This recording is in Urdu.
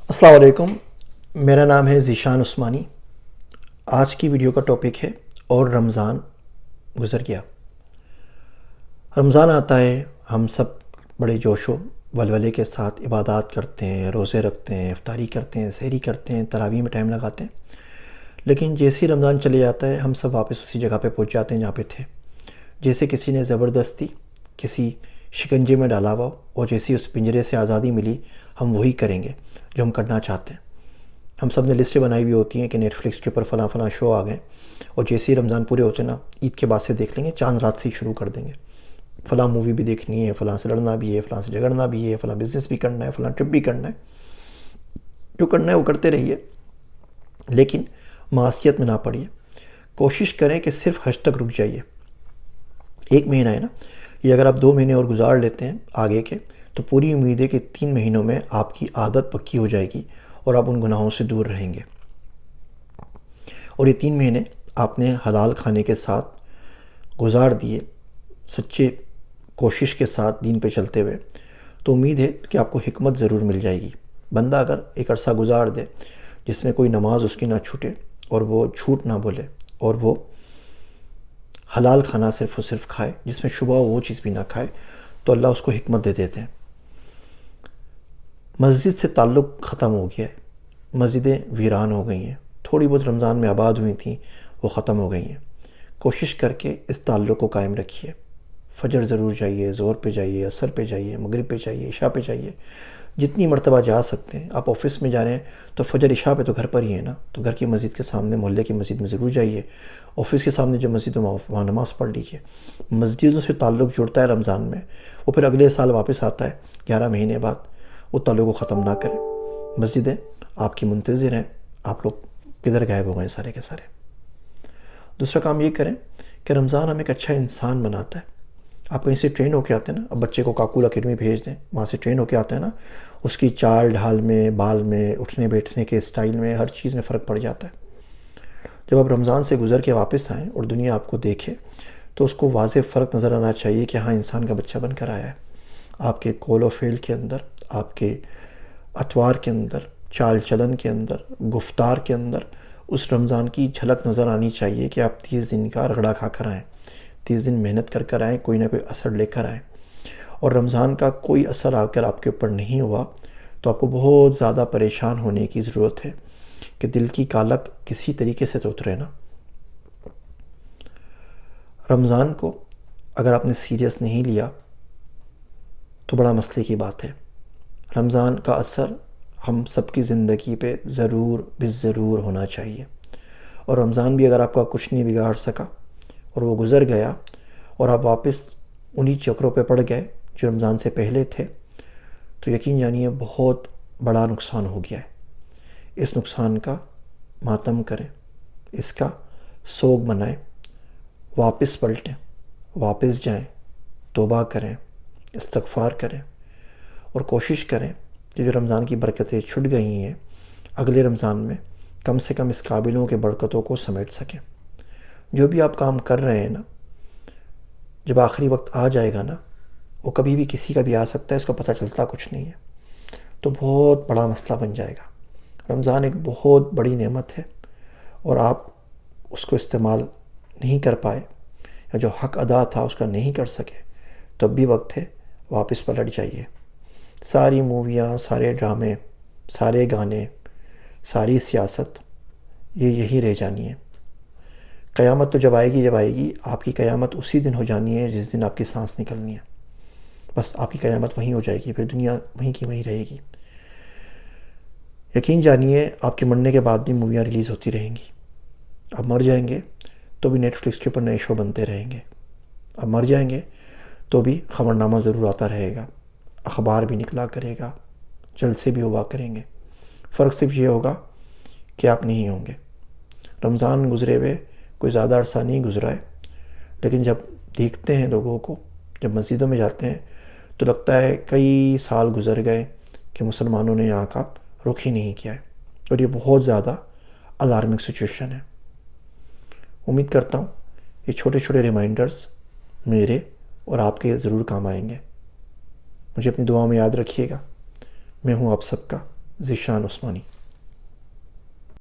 السلام علیکم، میرا نام ہے ذیشان عثمانی۔ آج کی ویڈیو کا ٹاپک ہے اور رمضان گزر گیا۔ رمضان آتا ہے، ہم سب بڑے جوش و ولولے کے ساتھ عبادات کرتے ہیں، روزے رکھتے ہیں، افطاری کرتے ہیں، سحری کرتے ہیں، تراویح میں ٹائم لگاتے ہیں۔ لیکن جیسے ہی رمضان چلے جاتا ہے ہم سب واپس اسی جگہ پہ پہنچ جاتے ہیں جہاں پہ تھے، جیسے کسی نے زبردستی کسی شکنجے میں ڈالا ہوا اور جیسی اس پنجرے سے آزادی ملی ہم وہی کریں گے جو ہم کرنا چاہتے ہیں۔ ہم سب نے لسٹیں بنائی ہوئی ہوتی ہیں کہ نیٹ فلکس کے اوپر فلاں فلاں شو آ گئے، اور جیسے ہی رمضان پورے ہوتے ہیں نا، عید کے بعد سے دیکھ لیں گے، چاند رات سے ہی شروع کر دیں گے، فلاں مووی بھی دیکھنی ہے، فلاں سے لڑنا بھی ہے، فلاں سے جھگڑنا بھی ہے، فلاں بزنس بھی کرنا ہے، فلاں ٹرپ بھی کرنا ہے۔ جو کرنا ہے وہ کرتے رہیے، لیکن معصیت میں نہ پڑیے۔ کوشش کریں کہ صرف حج تک رک جائیے۔ ایک مہینہ ہے نا، یہ اگر آپ 2 مہینے اور گزار لیتے ہیں آگے کے، تو پوری امید ہے کہ 3 مہینوں میں آپ کی عادت پکی ہو جائے گی اور آپ ان گناہوں سے دور رہیں گے۔ اور یہ 3 مہینے آپ نے حلال کھانے کے ساتھ گزار دیے، سچے کوشش کے ساتھ دین پہ چلتے ہوئے، تو امید ہے کہ آپ کو حکمت ضرور مل جائے گی۔ بندہ اگر ایک عرصہ گزار دے جس میں کوئی نماز اس کی نہ چھوٹے، اور وہ جھوٹ نہ بولے، اور وہ حلال کھانا صرف و صرف کھائے، جس میں شبہ ہو وہ چیز بھی نہ کھائے، تو اللہ اس کو حکمت دے دیتے ہیں۔ مسجد سے تعلق ختم ہو گیا ہے، مسجدیں ویران ہو گئی ہیں، تھوڑی بہت رمضان میں آباد ہوئی تھیں وہ ختم ہو گئی ہیں۔ کوشش کر کے اس تعلق کو قائم رکھیے۔ فجر ضرور جائیے، ظہر پہ جائیے، عصر پہ جائیے، مغرب پہ جائیے، عشاء پہ جائیے، جتنی مرتبہ جا سکتے ہیں۔ آپ آفس میں جا رہے ہیں تو فجر عشاء پہ تو گھر پر ہی ہے نا، تو گھر کی مسجد کے سامنے محلے کی مسجد میں ضرور جائیے، آفس کے سامنے جو مسجد ہے وہاں نماز پڑھ لیجیے۔ مسجدوں سے تعلق جڑتا ہے رمضان میں، وہ پھر اگلے سال واپس آتا ہے 11 مہینے بعد، وہ تعلق کو ختم نہ کریں۔ مسجدیں آپ کی منتظر ہیں، آپ لوگ کدھر غائب ہو گئے سارے کے سارے۔ دوسرا کام یہ کریں کہ رمضان ہمیں ایک اچھا انسان بناتا ہے۔ آپ کہیں سے ٹرین ہو کے آتے ہیں نا، اب بچے کو کاکول اکیڈمی بھیج دیں، وہاں سے ٹرین ہو کے آتے ہیں نا، اس کی چال ڈھال میں، بال میں، اٹھنے بیٹھنے کے اسٹائل میں، ہر چیز میں فرق پڑ جاتا ہے۔ جب آپ رمضان سے گزر کے واپس آئیں اور دنیا آپ کو دیکھے تو اس کو واضح فرق نظر آنا چاہیے کہ ہاں انسان کا بچہ بن کر آیا ہے۔ آپ کے قول و فعل کے اندر، آپ کے اطوار کے اندر، چال چلن کے اندر، گفتار کے اندر اس رمضان کی جھلک نظر آنی چاہیے کہ آپ 30 دن کا رگڑا کھا کر آئیں، 30 دن محنت کر کر آئیں، کوئی نہ کوئی اثر لے کر آئیں۔ اور رمضان کا کوئی اثر آ کر آپ کے اوپر نہیں ہوا تو آپ کو بہت زیادہ پریشان ہونے کی ضرورت ہے کہ دل کی کالک کسی طریقے سے تو اترے نا۔ رمضان کو اگر آپ نے سیریس نہیں لیا تو بڑا مسئلے کی بات ہے۔ رمضان کا اثر ہم سب کی زندگی پہ ضرور ضرور ہونا چاہیے، اور رمضان بھی اگر آپ کا کچھ نہیں بگاڑ سکا اور وہ گزر گیا اور آپ واپس انہی چکروں پہ پڑ گئے جو رمضان سے پہلے تھے، تو یقین جانیے بہت بڑا نقصان ہو گیا ہے۔ اس نقصان کا ماتم کریں، اس کا سوگ منائیں، واپس پلٹیں، واپس جائیں، توبہ کریں، استغفار کریں، اور کوشش کریں کہ جو رمضان کی برکتیں چھٹ گئی ہیں اگلے رمضان میں کم سے کم اس قابلوں کے برکتوں کو سمیٹ سکیں۔ جو بھی آپ کام کر رہے ہیں نا، جب آخری وقت آ جائے گا نا، وہ کبھی بھی کسی کا بھی آ سکتا ہے، اس کو پتہ چلتا کچھ نہیں ہے، تو بہت بڑا مسئلہ بن جائے گا۔ رمضان ایک بہت بڑی نعمت ہے، اور آپ اس کو استعمال نہیں کر پائے یا جو حق ادا تھا اس کا نہیں کر سکے، تو اب بھی وقت ہے، واپس پلٹ جائیے۔ ساری موویاں، سارے ڈرامے، سارے گانے، ساری سیاست، یہ یہی رہ جانی ہے۔ قیامت تو جب آئے گی آپ کی قیامت اسی دن ہو جانی ہے جس دن آپ کی سانس نکلنی ہے۔ بس آپ کی قیامت وہیں ہو جائے گی، پھر دنیا وہیں کی وہیں رہے گی۔ یقین جانیے آپ کے مرنے کے بعد بھی موویاں ریلیز ہوتی رہیں گی۔ آپ مر جائیں گے تو بھی نیٹ فلکس کے اوپر نئے شو بنتے رہیں گے۔ آپ مر جائیں گے تو بھی خبر نامہ ضرور آتا رہے گا، اخبار بھی نکلا کرے گا، جلسے بھی ہوا کریں گے۔ فرق صرف یہ ہوگا کہ آپ نہیں ہوں گے۔ رمضان گزرے ہوئے کوئی زیادہ عرصہ نہیں گزرا ہے، لیکن جب دیکھتے ہیں لوگوں کو، جب مسجدوں میں جاتے ہیں تو لگتا ہے کئی سال گزر گئے کہ مسلمانوں نے یہاں کا رخ ہی نہیں کیا ہے، اور یہ بہت زیادہ الارمنگ سچویشن ہے۔ امید کرتا ہوں یہ چھوٹے چھوٹے ریمائنڈرز میرے اور آپ کے ضرور کام آئیں گے۔ مجھے اپنی دعاؤں میں یاد رکھیے گا۔ میں ہوں آپ سب کا ذیشان عثمانی.